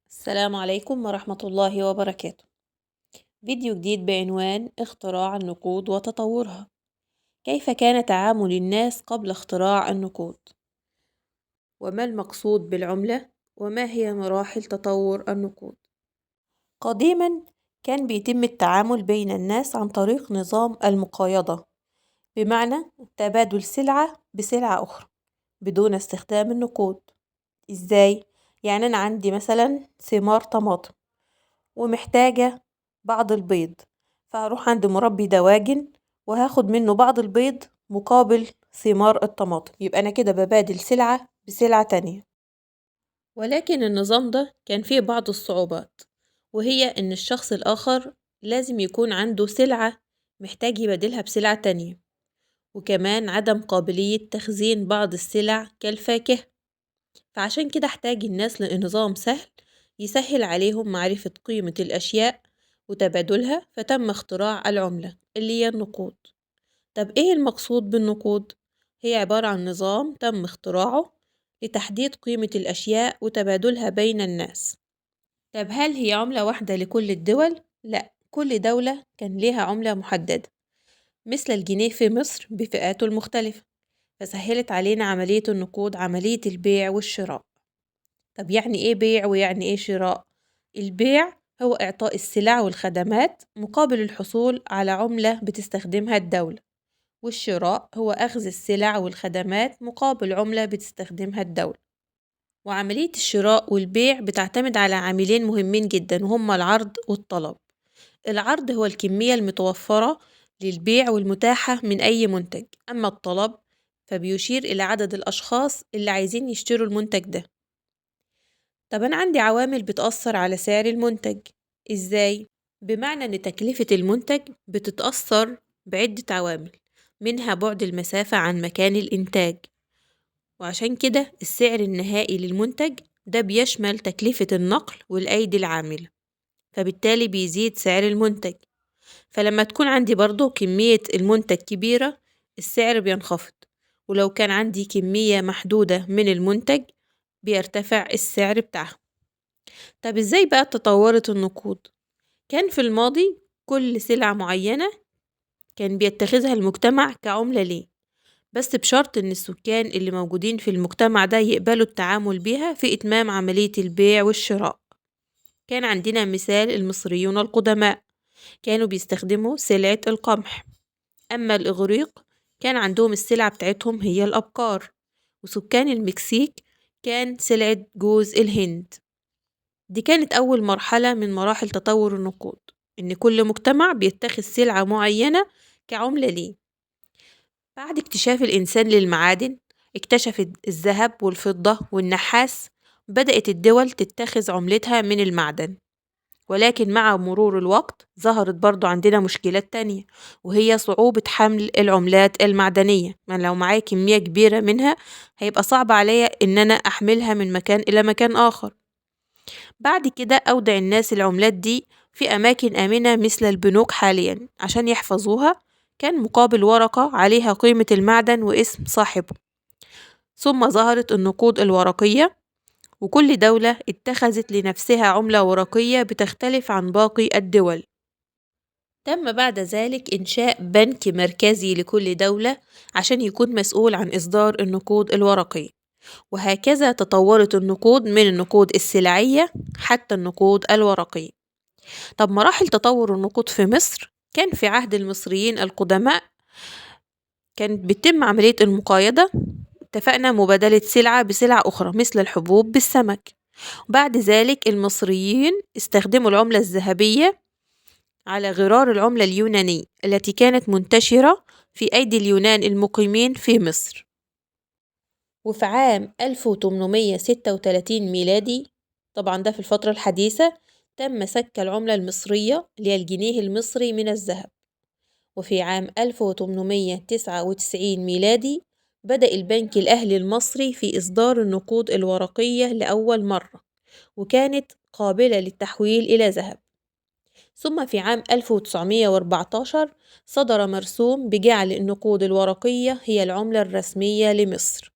السلام عليكم ورحمة الله وبركاته. فيديو جديد بعنوان اختراع النقود وتطورها. كيف كان تعامل الناس قبل اختراع النقود؟ وما المقصود بالعملة؟ وما هي مراحل تطور النقود؟ قديما كان بيتم التعامل بين الناس عن طريق نظام المقايضة، بمعنى تبادل سلعة بسلعة أخرى بدون استخدام النقود. إزاي؟ يعني أنا عندي مثلا ثمار طماطم ومحتاجة بعض البيض، فهروح عند مربي دواجن وهاخد منه بعض البيض مقابل ثمار الطماطم، يبقى أنا كده ببادل سلعة بسلعة تانية. ولكن النظام ده كان فيه بعض الصعوبات، وهي إن الشخص الآخر لازم يكون عنده سلعة محتاج يبادلها بسلعة تانية، وكمان عدم قابلية تخزين بعض السلع كالفاكهة. فعشان كده احتاج الناس لنظام سهل يسهل عليهم معرفة قيمة الأشياء وتبادلها، فتم اختراع العملة اللي هي النقود. طب ايه المقصود بالنقود؟ هي عبارة عن نظام تم اختراعه لتحديد قيمة الأشياء وتبادلها بين الناس. طب هل هي عملة واحدة لكل الدول؟ لا، كل دولة كان ليها عملة محددة، مثل الجنيه في مصر بفئاته المختلفة، فسهلت علينا عملية النقود، عملية البيع والشراء. طب يعني إيه بيع ويعني إيه شراء؟ البيع هو إعطاء السلع والخدمات مقابل الحصول على عملة بتستخدمها الدولة، والشراء هو أخذ السلع والخدمات مقابل عملة بتستخدمها الدولة. وعملية الشراء والبيع بتعتمد على عاملين مهمين جدا، وهما العرض والطلب. العرض هو الكمية المتوفرة للبيع والمتاحة من أي منتج، أما الطلب فبيشير إلى عدد الأشخاص اللي عايزين يشتروا المنتج ده. طب أنا عندي عوامل بتأثر على سعر المنتج. إزاي؟ بمعنى إن تكلفة المنتج بتتأثر بعدة عوامل، منها بعد المسافة عن مكان الإنتاج، وعشان كده السعر النهائي للمنتج ده بيشمل تكلفة النقل والأيدي العاملة، فبالتالي بيزيد سعر المنتج. فلما تكون عندي برضو كمية المنتج كبيرة السعر بينخفض، ولو كان عندي كمية محدودة من المنتج بيرتفع السعر بتاعها. طب ازاي بقى تطورت النقود؟ كان في الماضي كل سلعة معينة كان بيتخذها المجتمع كعملة ليه، بس بشرط ان السكان اللي موجودين في المجتمع ده يقبلوا التعامل بيها في اتمام عملية البيع والشراء. كان عندنا مثال المصريون القدماء، كانوا بيستخدموا سلعة القمح. اما الاغريق كان عندهم السلعة بتاعتهم هي الابقار، وسكان المكسيك كان سلعة جوز الهند. دي كانت أول مرحلة من مراحل تطور النقود، إن كل مجتمع بيتخذ سلعة معينة كعملة ليه. بعد اكتشاف الإنسان للمعادن، اكتشف الذهب والفضة والنحاس، بدأت الدول تتخذ عملتها من المعدن. ولكن مع مرور الوقت ظهرت برضو عندنا مشكلات تانية، وهي صعوبة حمل العملات المعدنية. ما لو معايا كمية كبيرة منها هيبقى صعب عليا إن أنا أحملها من مكان إلى مكان آخر. بعد كده أودع الناس العملات دي في أماكن آمنة مثل البنوك حاليا عشان يحفظوها، كان مقابل ورقة عليها قيمة المعدن واسم صاحبه. ثم ظهرت النقود الورقية، وكل دولة اتخذت لنفسها عملة ورقية بتختلف عن باقي الدول. تم بعد ذلك إنشاء بنك مركزي لكل دولة عشان يكون مسؤول عن إصدار النقود الورقية. وهكذا تطورت النقود من النقود السلعية حتى النقود الورقية. طب مراحل تطور النقود في مصر، كان في عهد المصريين القدماء كانت بتتم عملية المقايضة، اتفقنا مبادلة سلعة بسلعة أخرى مثل الحبوب بالسمك. بعد ذلك المصريين استخدموا العملة الذهبية على غرار العملة اليونانية التي كانت منتشرة في أيدي اليونان المقيمين في مصر. وفي عام 1836 ميلادي، طبعا ده في الفترة الحديثة، تم سك العملة المصرية اللي هي الجنيه المصري من الذهب. وفي عام 1899 ميلادي بدأ البنك الأهلي المصري في إصدار النقود الورقية لأول مرة، وكانت قابلة للتحويل إلى ذهب. ثم في عام 1914 صدر مرسوم بجعل النقود الورقية هي العملة الرسمية لمصر،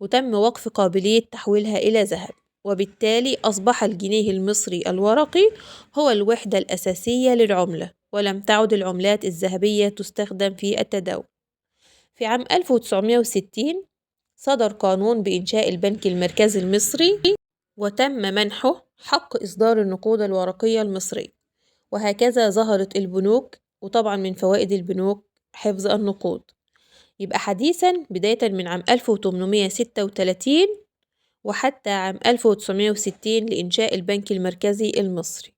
وتم وقف قابلية تحويلها إلى ذهب. وبالتالي أصبح الجنيه المصري الورقي هو الوحدة الأساسية للعملة، ولم تعد العملات الذهبية تستخدم في التداول. في عام 1960 صدر قانون بإنشاء البنك المركزي المصري، وتم منحه حق إصدار النقود الورقية المصرية، وهكذا ظهرت البنوك. وطبعا من فوائد البنوك حفظ النقود. يبقى حديثا بداية من عام 1836 وحتى عام 1960 لإنشاء البنك المركزي المصري.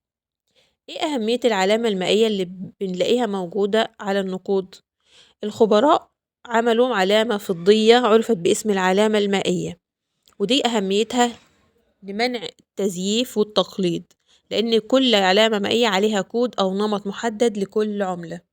إيه أهمية العلامة المائية اللي بنلاقيها موجودة على النقود؟ الخبراء عملوا علامة فضية عرفت باسم العلامة المائية، ودي أهميتها لمنع التزييف والتقليد، لأن كل علامة مائية عليها كود أو نمط محدد لكل عملة.